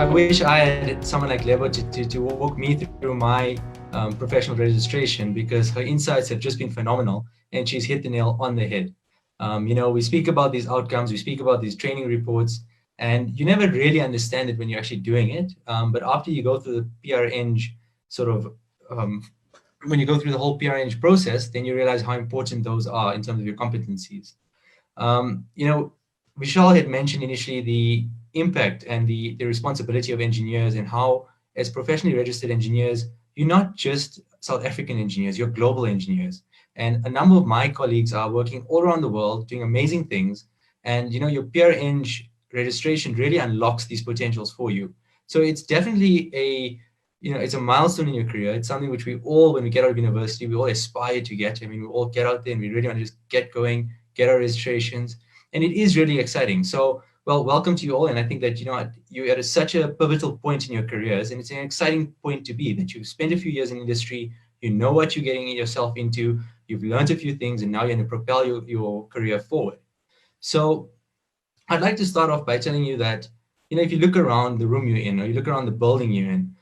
I wish I had someone like Lebo to walk me through my professional registration, because her insights have just been phenomenal and she's hit the nail on the head. We speak about these outcomes, we speak about these training reports, and you never really understand it when you're actually doing it. But after you go through the PRNG sort of, um, when you go through the whole PRNG process, then you realize how important those are in terms of your competencies. You know, Vishal had mentioned initially the impact and the responsibility of engineers, and how, as professionally registered engineers, you're not just South African engineers, you're global engineers. And a number of my colleagues are working all around the world doing amazing things. And, your peer eng registration really unlocks these potentials for you. So it's definitely it's a milestone in your career. It's something which we all, when we get out of university, we all aspire to get. I mean, we all get out there and we really want to just get going, get our registrations, and it is really exciting. So, well, welcome to you all. And I think that, you're at such a pivotal point in your careers, and it's an exciting point to be, that you've spent a few years in industry, you know what you're getting yourself into, you've learned a few things, and now you're going to propel your career forward. So I'd like to start off by telling you that, if you look around the room you're in, or you look around the building you're in,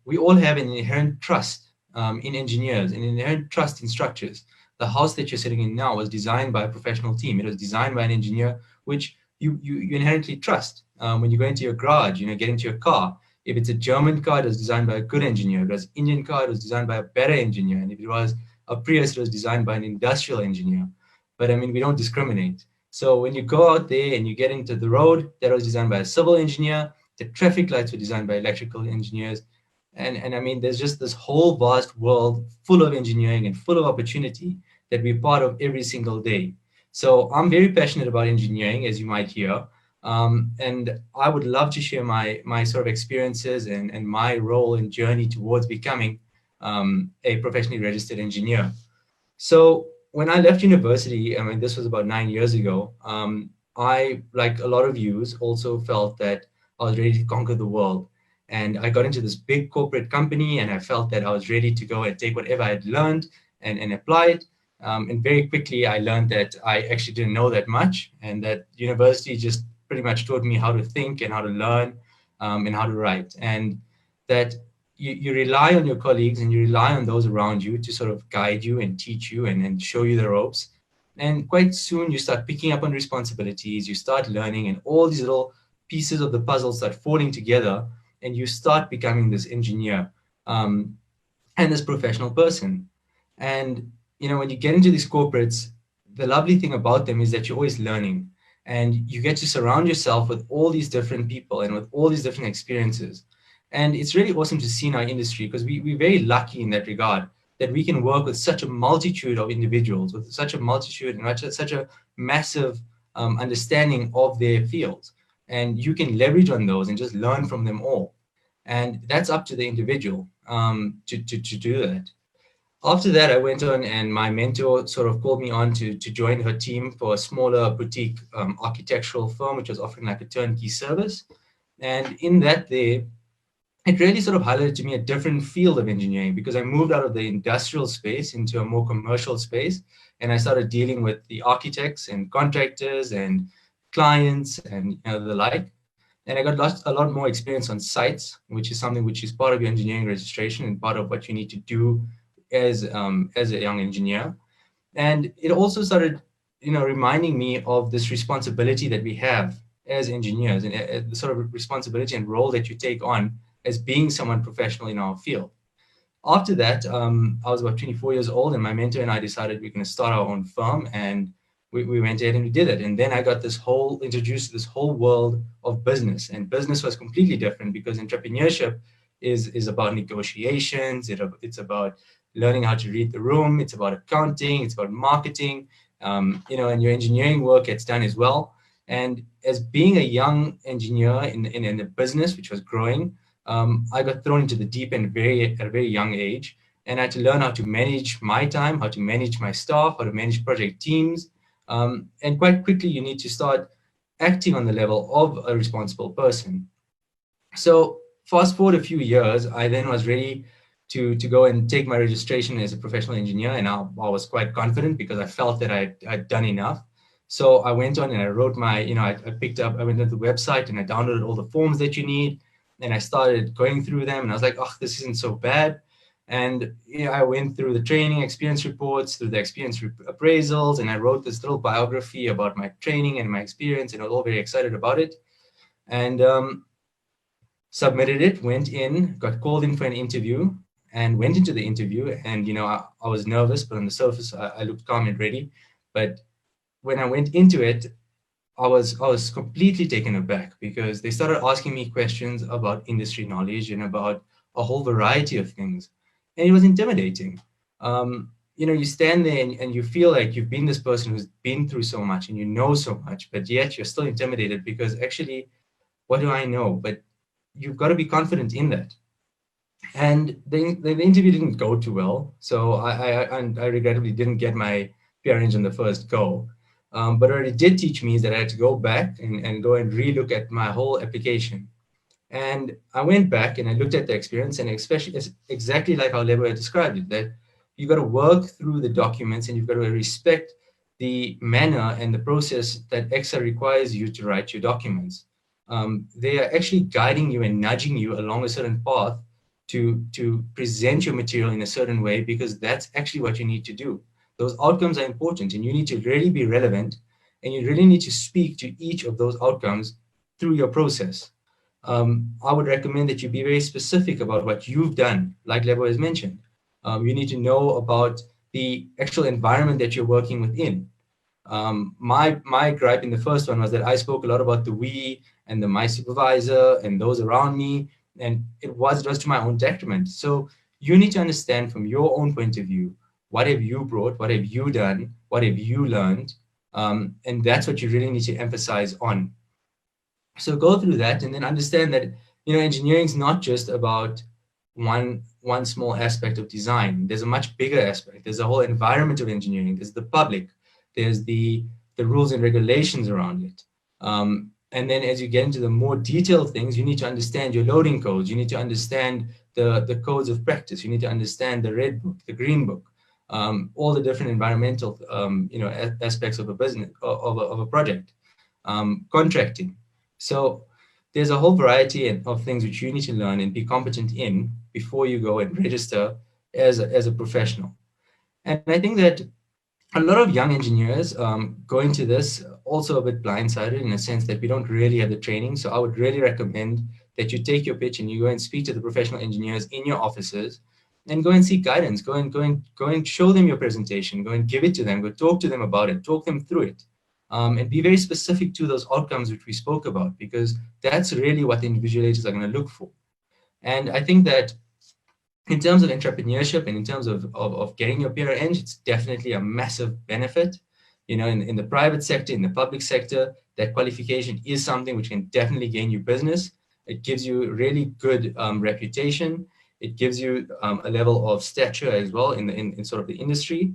we all have an inherent trust in engineers, an inherent trust in structures. The house that you're sitting in now was designed by a professional team. It was designed by an engineer, which you inherently trust. When you go into your garage, get into your car. If it's a German car, it was designed by a good engineer. If it was an Indian car, it was designed by a better engineer. And if it was a Prius, it was designed by an industrial engineer. But I mean, we don't discriminate. So when you go out there and you get into the road, that was designed by a civil engineer. The traffic lights were designed by electrical engineers. And I mean, there's just this whole vast world full of engineering and full of opportunity that we're part of every single day. So I'm very passionate about engineering, as you might hear. And I would love to share my sort of experiences and my role and journey towards becoming a professionally registered engineer. So when I left university, I mean, this was about 9 years ago, I, like a lot of yous, also felt that I was ready to conquer the world. And I got into this big corporate company, and I felt that I was ready to go and take whatever I had learned and apply it. And very quickly, I learned that I actually didn't know that much, and that university just pretty much taught me how to think and how to learn and how to write. And that you rely on your colleagues and you rely on those around you to sort of guide you and teach you and show you the ropes. And quite soon you start picking up on responsibilities, you start learning, and all these little pieces of the puzzle start falling together, and you start becoming this engineer and this professional person. And, when you get into these corporates, the lovely thing about them is that you're always learning, and you get to surround yourself with all these different people and with all these different experiences. And it's really awesome to see in our industry, because we're very lucky in that regard, that we can work with such a multitude of individuals, with such a multitude and such a massive understanding of their fields. And you can leverage on those and just learn from them all. And that's up to the individual to do that. After that, I went on, and my mentor sort of called me on to join her team for a smaller boutique architectural firm, which was offering like a turnkey service. And in that, it really sort of highlighted to me a different field of engineering, because I moved out of the industrial space into a more commercial space, and I started dealing with the architects and contractors and clients and the like. And I got a lot more experience on sites, which is something which is part of your engineering registration and part of what you need to do as a young engineer. And it also started, reminding me of this responsibility that we have as engineers, and the sort of responsibility and role that you take on as being someone professional in our field. After that, I was about 24 years old, and my mentor and I decided we're going to start our own firm, and we went ahead and we did it. And then I got introduced to this whole world of business, and business was completely different, because entrepreneurship is about negotiations. It's about learning how to read the room. It's about accounting. It's about marketing, and your engineering work gets done as well. And as being a young engineer in a business which was growing, I got thrown into the deep end at a very young age, and I had to learn how to manage my time, how to manage my staff, how to manage project teams. And quite quickly, you need to start acting on the level of a responsible person. So fast forward a few years, I then was ready to go and take my registration as a professional engineer, and I was quite confident because I felt that I'd done enough. So I went on and I wrote I went to the website and I downloaded all the forms that you need. and I started going through them, and I was like, oh, this isn't so bad. And I went through the training experience reports, through the experience appraisals, and I wrote this little biography about my training and my experience, and I was all very excited about it. And submitted it, went in, got called in for an interview, and went into the interview. And I was nervous, but on the surface, I looked calm and ready. But when I went into it, I was completely taken aback because they started asking me questions about industry knowledge and about a whole variety of things, and it was intimidating. You stand there and you feel like you've been this person who's been through so much and you know so much, but yet you're still intimidated because actually, what do I know? But you've got to be confident in that. And the interview didn't go too well, so I regrettably didn't get my PRNG on the first go. But what it did teach me is that I had to go back and go and relook at my whole application. And I went back and I looked at the experience, and especially it's exactly like how Lebo had described it, that you've got to work through the documents and you've got to respect the manner and the process that EXA requires you to write your documents. They are actually guiding you and nudging you along a certain path to present your material in a certain way, because that's actually what you need to do. Those outcomes are important, and you need to really be relevant, and you really need to speak to each of those outcomes through your process. I would recommend that you be very specific about what you've done, like Lebo has mentioned. You need to know about the actual environment that you're working within. My gripe in the first one was that I spoke a lot about the we and the my supervisor and those around me, and it was to my own detriment. So you need to understand from your own point of view, what have you brought, what have you done, what have you learned, and that's what you really need to emphasize on. So go through that and then understand that engineering is not just about one small aspect of design. There's a much bigger aspect. There's a whole environment of engineering. There's the public. There's the rules and regulations around it. And then as you get into the more detailed things, you need to understand your loading codes. You need to understand the codes of practice. You need to understand the red book, the green book, all the different environmental aspects of a business, of a project, contracting. So there's a whole variety of things which you need to learn and be competent in before you go and register as a professional. And I think that a lot of young engineers go into this also a bit blindsided, in a sense that we don't really have the training. So I would really recommend that you take your pitch and you go and speak to the professional engineers in your offices and go and seek guidance. Go and show them your presentation. Go and give it to them. Go talk to them about it. Talk them through it. And be very specific to those outcomes which we spoke about, because that's really what the individuators are going to look for. And I think that in terms of entrepreneurship and in terms of getting your PRN, it's definitely a massive benefit. In the private sector, in the public sector, that qualification is something which can definitely gain you business. It gives you really good reputation. It gives you a level of stature as well in sort of the industry.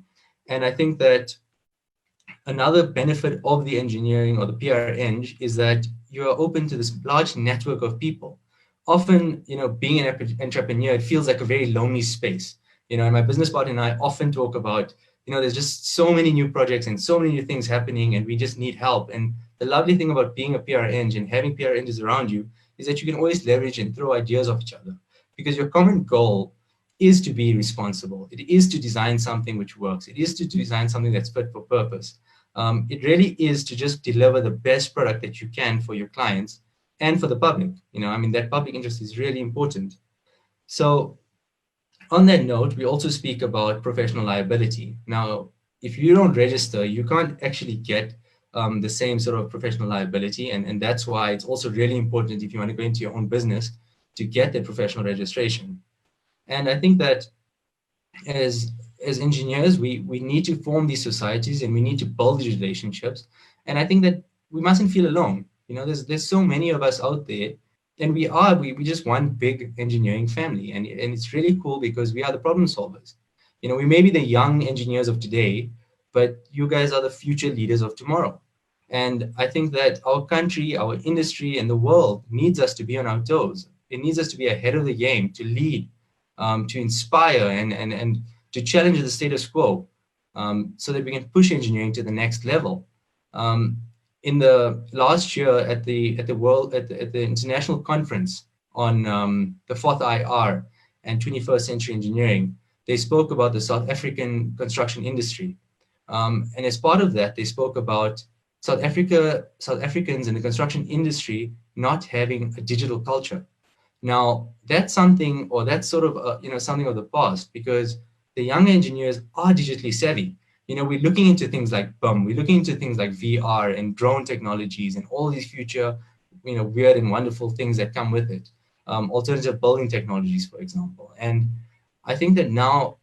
And I think that another benefit of the engineering or the PRN is that you are open to this large network of people. Often, being an entrepreneur, it feels like a very lonely space. And my business partner and I often talk about, there's just so many new projects and so many new things happening, and we just need help. And the lovely thing about being a PRN and having PRNs around you is that you can always leverage and throw ideas off each other, because your common goal is to be responsible. It is to design something which works. It is to design something that's fit for purpose. It really is to just deliver the best product that you can for your clients and for the public. That public interest is really important. So on that note, we also speak about professional liability. Now, if you don't register, you can't actually get the same sort of professional liability. And that's why it's also really important, if you want to go into your own business, to get that professional registration. And I think that as engineers, we need to form these societies and we need to build these relationships. And I think that we mustn't feel alone. There's so many of us out there, and we just one big engineering family. And it's really cool because we are the problem solvers. We may be the young engineers of today, but you guys are the future leaders of tomorrow. And I think that our country, our industry, and the world needs us to be on our toes. It needs us to be ahead of the game, to lead, to inspire, and to challenge the status quo, so that we can push engineering to the next level. In the last year at the international conference on the fourth IR and 21st century engineering, they spoke about the South African construction industry. And as part of that, they spoke about South Africans in the construction industry not having a digital culture. Now, that's something, or that's sort of, something of the past, because the young engineers are digitally savvy. We're looking into things like BUM, we're looking into things like VR and drone technologies and all these future, weird and wonderful things that come with it. Alternative building technologies, for example. And I think that now,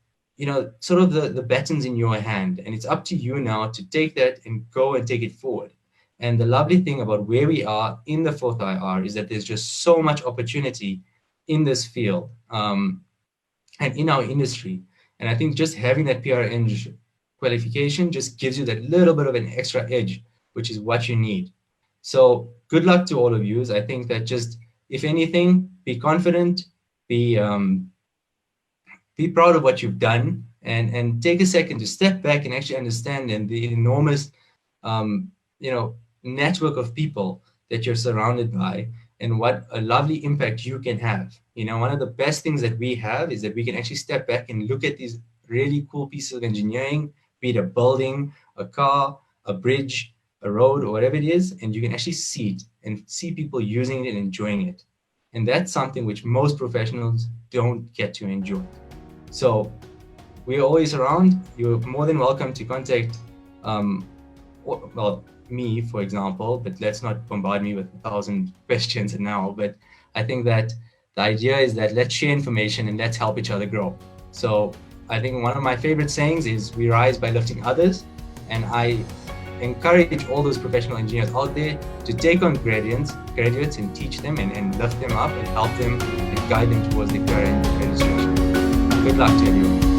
sort of the baton's in your hand, and it's up to you now to take that and go and take it forward. And the lovely thing about where we are in the fourth IR is that there's just so much opportunity in this field and in our industry. And I think just having that PRN qualification just gives you that little bit of an extra edge, which is what you need. So good luck to all of you. I think that just, if anything, be confident, be proud of what you've done, and take a second to step back and actually understand the enormous network of people that you're surrounded by, and what a lovely impact you can have. One of the best things that we have is that we can actually step back and look at these really cool pieces of engineering, be it a building, a car, a bridge, a road, or whatever it is, and you can actually see it and see people using it and enjoying it. And that's something which most professionals don't get to enjoy. So we're always around. You're more than welcome to contact, me, for example, but let's not bombard me with 1,000 questions now. But I think that the idea is that let's share information and let's help each other grow. So I think one of my favorite sayings is we rise by lifting others. And I encourage all those professional engineers out there to take on graduates and teach them and lift them up and help them and guide them towards the career registration. Good luck to everyone.